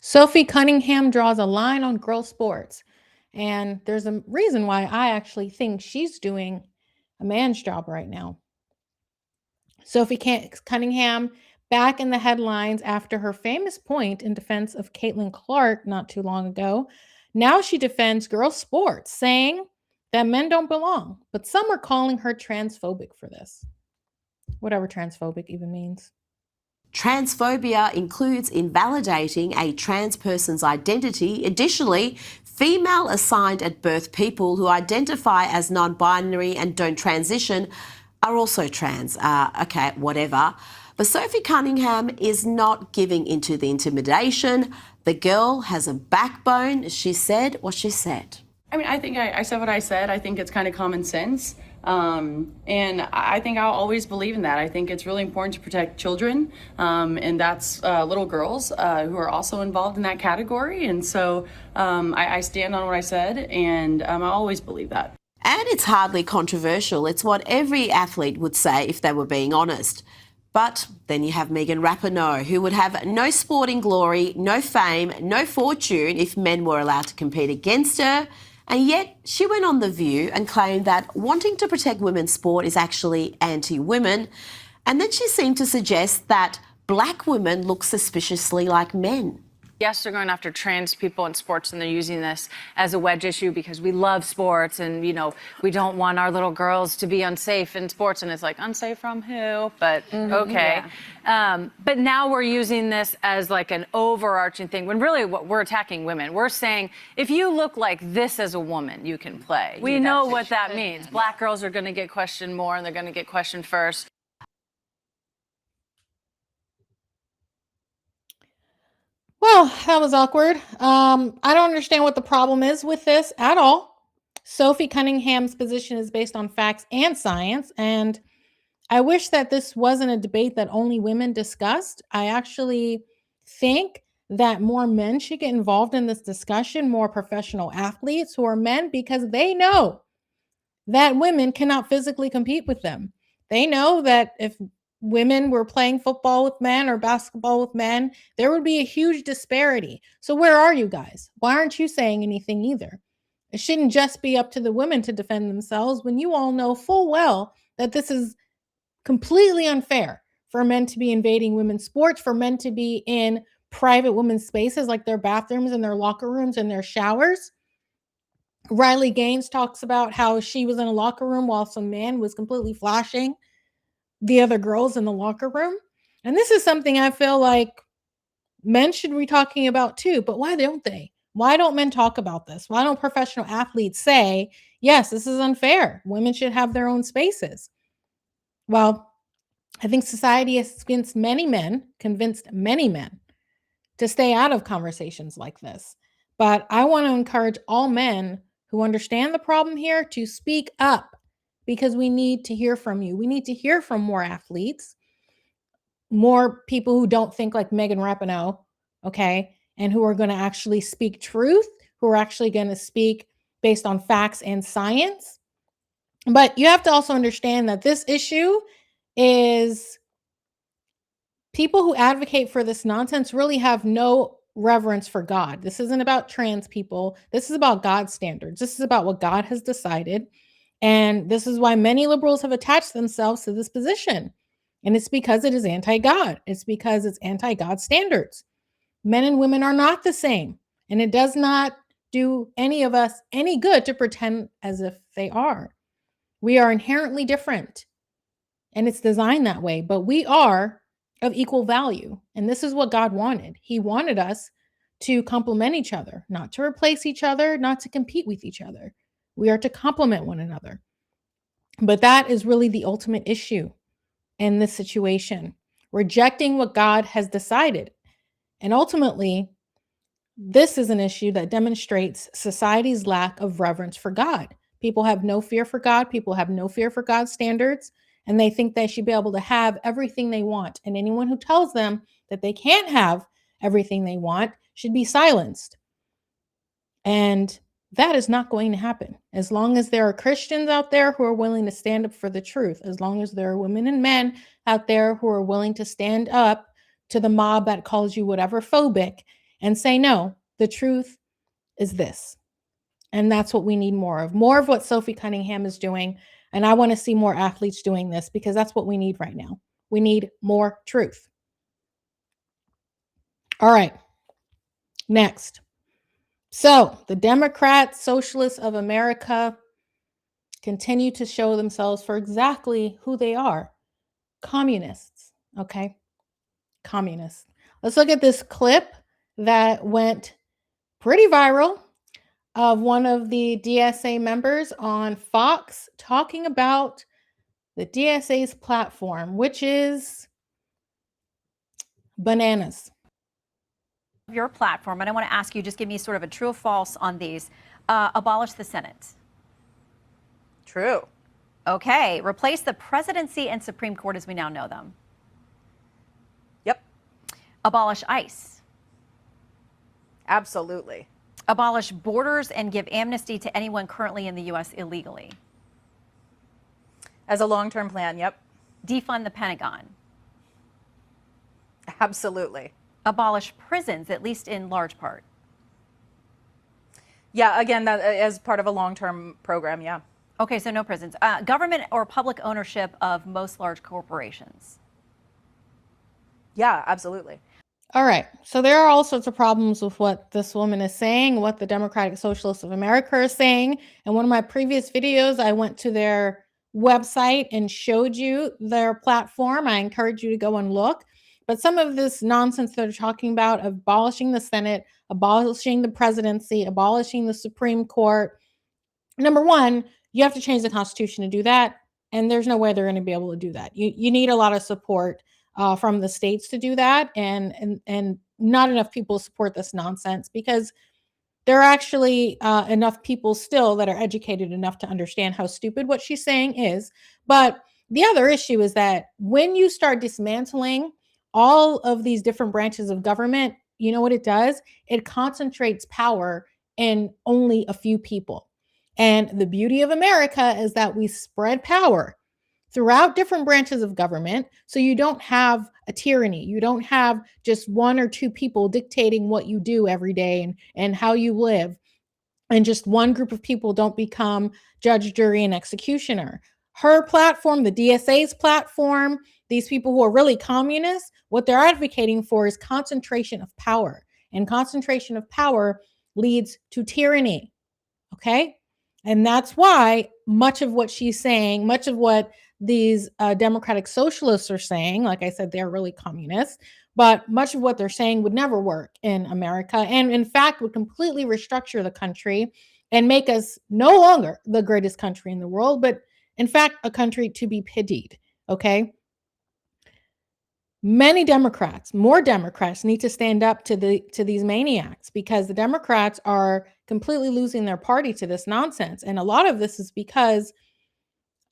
Sophie Cunningham draws a line on girl sports. And there's a reason why I actually think she's doing a man's job right now. Sophie Cunningham back in the headlines after her famous point in defense of Caitlin Clark not too long ago. Now she defends girl sports, saying that men don't belong. But some are calling her transphobic for this, whatever transphobic even means. Transphobia includes invalidating a trans person's identity. Additionally, female assigned at birth people who identify as non-binary and don't transition are also trans. Okay, whatever. But Sophie Cunningham is not giving into the intimidation. The girl has a backbone. She said what she said. I mean, I think I said what I said. I think it's kind of common sense. And I think I'll always believe in that. I think it's really important to protect children, and that's little girls who are also involved in that category. And so I stand on what I said, and I always believe that. And it's hardly controversial. It's what every athlete would say if they were being honest. But then you have Rapinoe, who would have no sporting glory, no fame, no fortune if men were allowed to compete against her. And yet she went on The View and claimed that wanting to protect women's sport is actually anti-women. And then she seemed to suggest that black women look suspiciously like men. Yes, they're going after trans people in sports, and they're using this as a wedge issue because we love sports and, you know, we don't want our little girls to be unsafe in sports. And it's like, unsafe from who? But okay. Yeah. But now we're using this as like an overarching thing when really what we're attacking women. We're saying, if you look like this as a woman, you can play. We know what that means. Black girls are going to get questioned more, and they're going to get questioned first. Well, that was awkward. I don't understand what the problem is with this at all. Sophie Cunningham's position is based on facts and science, and I wish that this wasn't a debate that only women discussed. I actually think that more men should get involved in this discussion, more professional athletes who are men, because they know that women cannot physically compete with them. They know that if women were playing football with men or basketball with men, there would be a huge disparity. So where are you guys? Why aren't you saying anything either? It shouldn't just be up to the women to defend themselves when you all know full well that this is completely unfair for men to be invading women's sports, for men to be in private women's spaces like their bathrooms and their locker rooms and their showers. Riley Gaines talks about how she was in a locker room while some man was completely flashing the other girls in the locker room. And this is something I feel like men should be talking about too, but why don't they? Why don't men talk about this? Why don't professional athletes say, yes, this is unfair. Women should have their own spaces. Well, I think society has convinced many men to stay out of conversations like this. But I want to encourage all men who understand the problem here to speak up, because we need to hear from you. We need to hear from more athletes, more people who don't think like Rapinoe, okay, and who are going to actually speak truth, who are actually going to speak based on facts and science. But you have to also understand that this issue is people who advocate for this nonsense really have no reverence for God. This isn't about trans people. This is about God's standards. This is about what God has decided. And this is why many liberals have attached themselves to this position. And it's because it is anti-God. It's because it's anti-God standards. Men and women are not the same. And it does not do any of us any good to pretend as if they are. We are inherently different. And it's designed that way. But we are of equal value. And this is what God wanted. He wanted us to complement each other, not to replace each other, not to compete with each other. We are to complement one another. But that is really the ultimate issue in this situation, rejecting what God has decided. And ultimately, this is an issue that demonstrates society's lack of reverence for God. People have no fear for God. People have no fear for God's standards, and they think they should be able to have everything they want. And anyone who tells them that they can't have everything they want should be silenced. And that is not going to happen. As long as there are Christians out there who are willing to stand up for the truth, as long as there are women and men out there who are willing to stand up to the mob that calls you whatever phobic, and say, no, the truth is this. And that's what we need more of what Sophie Cunningham is doing. And I want to see more athletes doing this because that's what we need right now. We need more truth. All right. Next. So the Democrats, Socialists of America continue to show themselves for exactly who they are. Communists. Okay. Communists. Let's look at this clip that went pretty viral of one of the DSA members on Fox talking about the DSA's platform, which is bananas. Your platform, and I want to ask you, just give me sort of a true or false on these. Abolish the Senate. True. Okay. Replace the presidency and Supreme Court as we now know them. Yep. Abolish ICE. Absolutely. Abolish borders and give amnesty to anyone currently in the U.S. illegally. As a long-term plan, yep. Defund the Pentagon. Absolutely. Abolish prisons, at least in large part. Yeah, again, that as part of a long-term program, yeah. Okay, so no prisons. Government or public ownership of most large corporations. Yeah, absolutely. All right. So there are all sorts of problems with what this woman is saying, what the Democratic Socialists of America is saying. In one of my previous videos, I went to their website and showed you their platform. I encourage you to go and look. But some of this nonsense they're talking about, abolishing the Senate, abolishing the presidency, abolishing the Supreme Court. Number one, you have to change the Constitution to do that. And there's no way they're going to be able to do that. You need a lot of support from the states to do that, and not enough people support this nonsense because there are actually enough people still that are educated enough to understand how stupid what she's saying is. But the other issue is that when you start dismantling all of these different branches of government, you know what it does? It concentrates power in only a few people. And the beauty of America is that we spread power throughout different branches of government. So you don't have a tyranny. You don't have just one or two people dictating what you do every day and how you live. And just one group of people don't become judge, jury, and executioner. Her platform, the DSA's platform, these people who are really communists, what they're advocating for is concentration of power. And concentration of power leads to tyranny. Okay? And that's why much of what she's saying, much of what these democratic socialists are saying, like I said, they're really communists, but much of what they're saying would never work in America. And in fact, would completely restructure the country and make us no longer the greatest country in the world, but in fact, a country to be pitied. Okay. Many Democrats, more Democrats need to stand up to these maniacs because the Democrats are completely losing their party to this nonsense. And a lot of this is because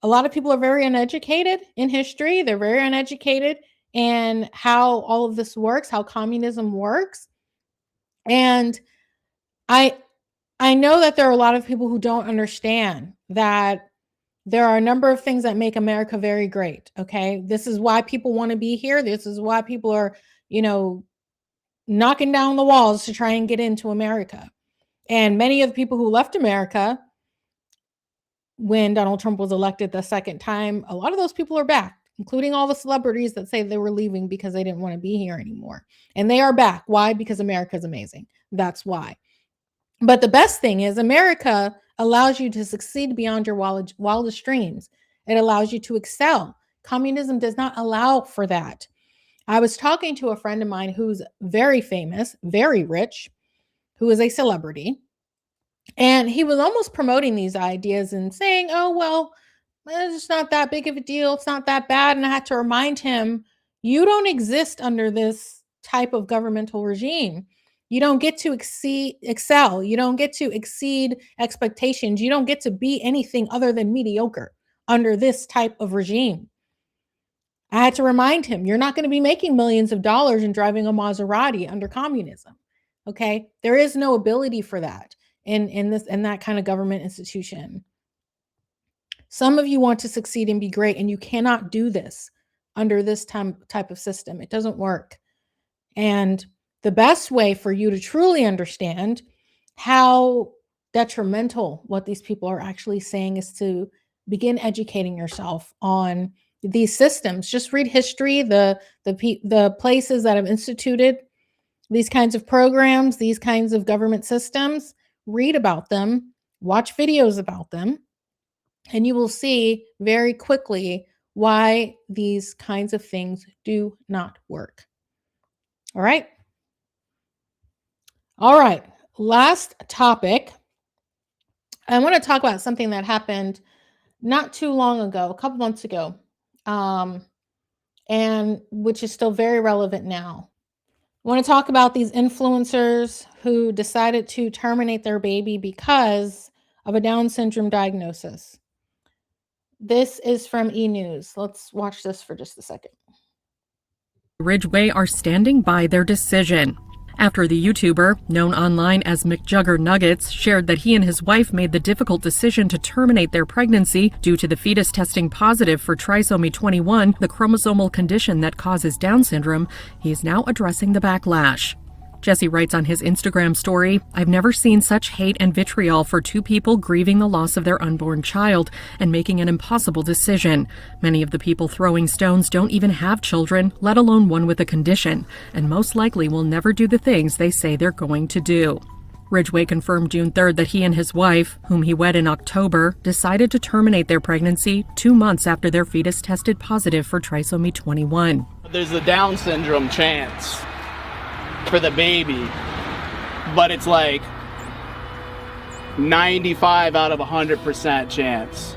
a lot of people are very uneducated in history. They're very uneducated in how all of this works, how communism works. And I know that there are a lot of people who don't understand that there are a number of things that make America very great. Okay. This is why people want to be here. This is why people are, knocking down the walls to try and get into America. And many of the people who left America when Donald Trump was elected the second time, a lot of those people are back, including all the celebrities that say they were leaving because they didn't want to be here anymore. And they are back. Why? Because America is amazing. That's why. But the best thing is America allows you to succeed beyond your wildest dreams. It allows you to excel. Communism does not allow for that. I was talking to a friend of mine who's very famous, very rich, who is a celebrity. And he was almost promoting these ideas and saying, oh, well, it's not that big of a deal. It's not that bad. And I had to remind him, you don't exist under this type of governmental regime. You don't get to excel. You don't get to exceed expectations. You don't get to be anything other than mediocre under this type of regime. I had to remind him, you're not going to be making millions of dollars and driving a Maserati under communism. Okay. There is no ability for that in that kind of government institution. Some of you want to succeed and be great, and you cannot do this under this type of system. It doesn't work. And the best way for you to truly understand how detrimental what these people are actually saying is to begin educating yourself on these systems. Just read history, the places that have instituted these kinds of programs, these kinds of government systems. Read about them, watch videos about them, and you will see very quickly why these kinds of things do not work. All right. All right. Last topic. I want to talk about something that happened not too long ago, a couple months ago, and which is still very relevant now. I want to talk about these influencers who decided to terminate their baby because of a Down syndrome diagnosis. This is from E! News. Let's watch this for just a second. Ridgeway are standing by their decision. After the YouTuber, known online as McJuggerNuggets, shared that he and his wife made the difficult decision to terminate their pregnancy due to the fetus testing positive for trisomy 21, the chromosomal condition that causes Down syndrome, he is now addressing the backlash. Jesse writes on his Instagram story, "I've never seen such hate and vitriol for two people grieving the loss of their unborn child and making an impossible decision. Many of the people throwing stones don't even have children, let alone one with a condition, and most likely will never do the things they say they're going to do." Ridgeway confirmed June 3rd that he and his wife, whom he wed in October, decided to terminate their pregnancy 2 months after their fetus tested positive for trisomy 21. There's a Down syndrome chance for the baby, but it's like 95 out of 100% chance.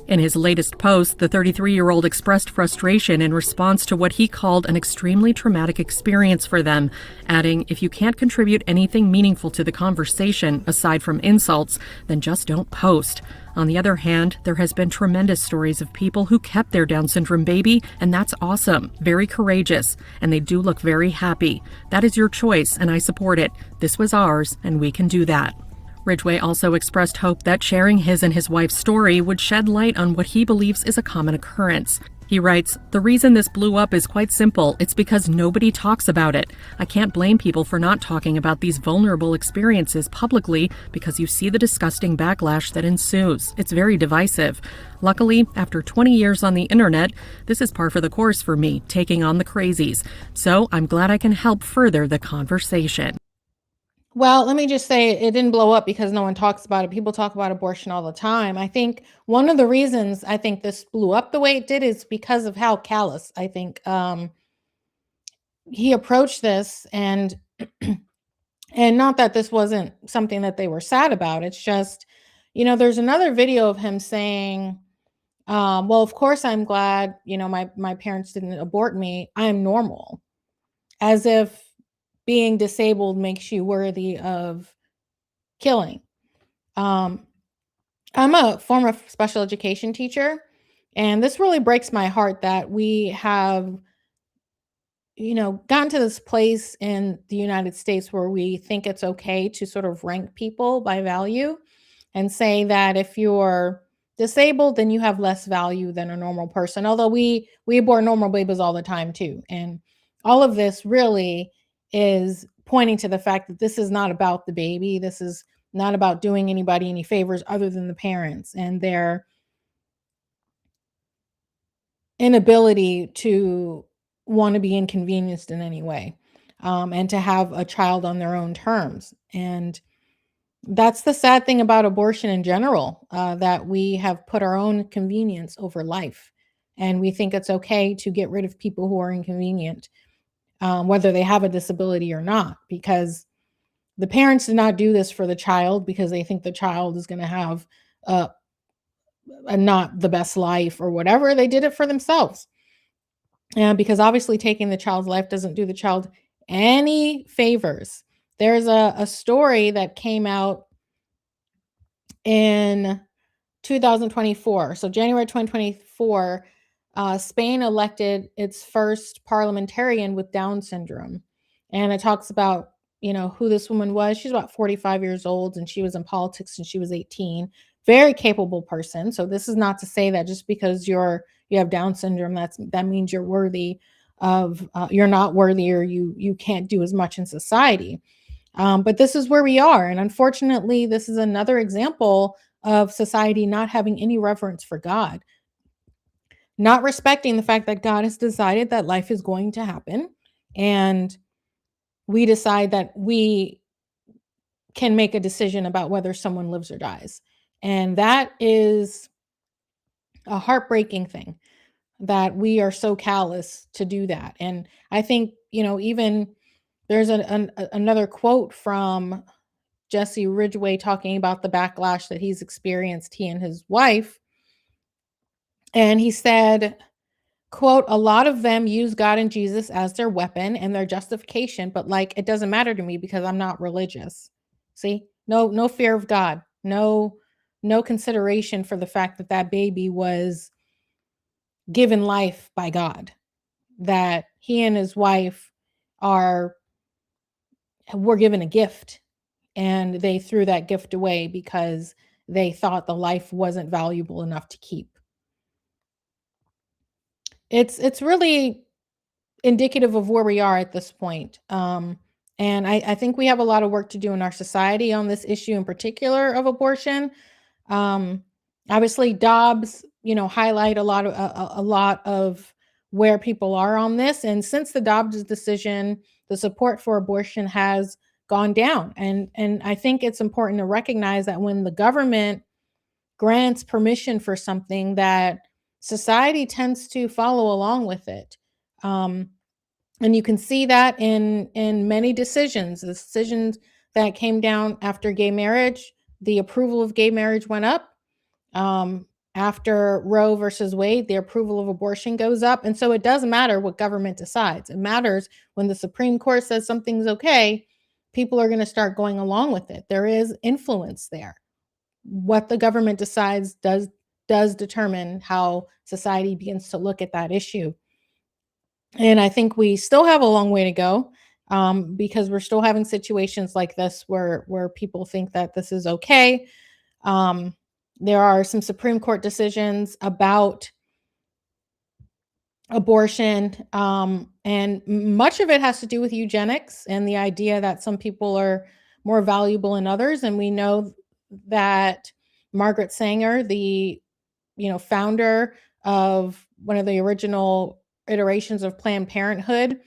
In his latest post, the 33-year-old expressed frustration in response to what he called an extremely traumatic experience for them, adding, "If you can't contribute anything meaningful to the conversation, aside from insults, then just don't post." On the other hand, there has been tremendous stories of people who kept their Down syndrome baby, and that's awesome, very courageous, and they do look very happy. That is your choice, and I support it. This was ours, and we can do that. Ridgeway also expressed hope that sharing his and his wife's story would shed light on what he believes is a common occurrence. He writes, "The reason this blew up is quite simple. It's because nobody talks about it. I can't blame people for not talking about these vulnerable experiences publicly because you see the disgusting backlash that ensues. It's very divisive. Luckily, after 20 years on the internet, this is par for the course for me, taking on the crazies. So I'm glad I can help further the conversation." Well, let me just say it didn't blow up because no one talks about it. People talk about abortion all the time. I think one of the reasons I think this blew up the way it did is because of how callous I think he approached this, and and not that this wasn't something that they were sad about. It's just, there's another video of him saying, well, of course I'm glad, my parents didn't abort me. I'm normal. As if being disabled makes you worthy of killing. I'm a former special education teacher, and this really breaks my heart that we have, gotten to this place in the United States where we think it's okay to sort of rank people by value and say that if you're disabled, then you have less value than a normal person. Although we abort normal babies all the time too. And all of this really is pointing to the fact that this is not about the baby. This is not about doing anybody any favors other than the parents and their inability to want to be inconvenienced in any way, and to have a child on their own terms. And that's the sad thing about abortion in general, that we have put our own convenience over life. And we think it's okay to get rid of people who are inconvenient, whether they have a disability or not, because the parents did not do this for the child because they think the child is going to have a not the best life or whatever. They did it for themselves. Because obviously taking the child's life doesn't do the child any favors. There's a story that came out in 2024. So January 2024, Spain elected its first parliamentarian with Down syndrome. And it talks about who this woman was. She's about 45 years old, and she was in politics since she was 18. Very capable person. So this is not to say that just because you have Down syndrome, that means you're worthy of you're not worthy, or you can't do as much in society. But this is where we are, and unfortunately, this is another example of society not having any reverence for God, not respecting the fact that God has decided that life is going to happen, and we decide that we can make a decision about whether someone lives or dies. And that is a heartbreaking thing, that we are so callous to do that. And I think, even there's another quote from Jesse Ridgeway talking about the backlash that he's experienced, he and his wife. And he said, quote, "A lot of them use God and Jesus as their weapon and their justification, but it doesn't matter to me because I'm not religious." See, no fear of God, no consideration for the fact that that baby was given life by God, that he and his wife were given a gift, and they threw that gift away because they thought the life wasn't valuable enough to keep. It's really indicative of where we are at this point. And I think we have a lot of work to do in our society on this issue in particular of abortion. Obviously, Dobbs, highlight a lot of where people are on this. And since the Dobbs decision, the support for abortion has gone down. And I think it's important to recognize that when the government grants permission for something, that society tends to follow along with it. And you can see that in many decisions. The decisions that came down after gay marriage, the approval of gay marriage went up. After Roe versus Wade, the approval of abortion goes up. And so it doesn't matter what government decides. It matters when the Supreme Court says something's okay, people are going to start going along with it. There is influence there. What the government decides does determine how society begins to look at that issue. And I think we still have a long way to go, because we're still having situations like this where people think that this is okay. There are some Supreme Court decisions about abortion, and much of it has to do with eugenics and the idea that some people are more valuable than others. And we know that Margaret Sanger, the founder of one of the original iterations of Planned Parenthood,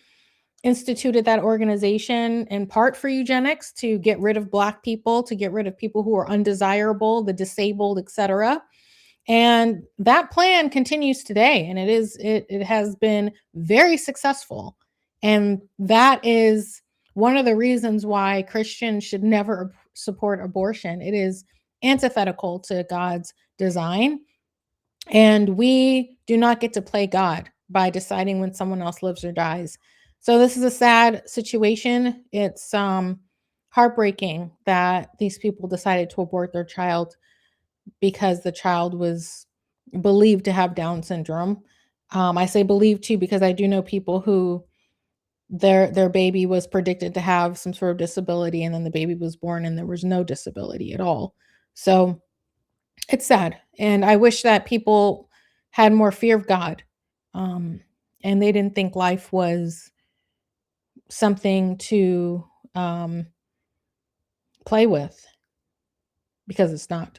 instituted that organization in part for eugenics, to get rid of Black people, to get rid of people who are undesirable, the disabled, etc. And that plan continues today, and it has been very successful. And that is one of the reasons why Christians should never support abortion. It is antithetical to God's design, and we do not get to play God by deciding when someone else lives or dies. So this is a sad situation. It's heartbreaking that these people decided to abort their child because the child was believed to have Down syndrome. I say believed to because I do know people who their baby was predicted to have some sort of disability, and then the baby was born and there was no disability at all. So it's sad. And I wish that people had more fear of God, and they didn't think life was something to play with, because it's not.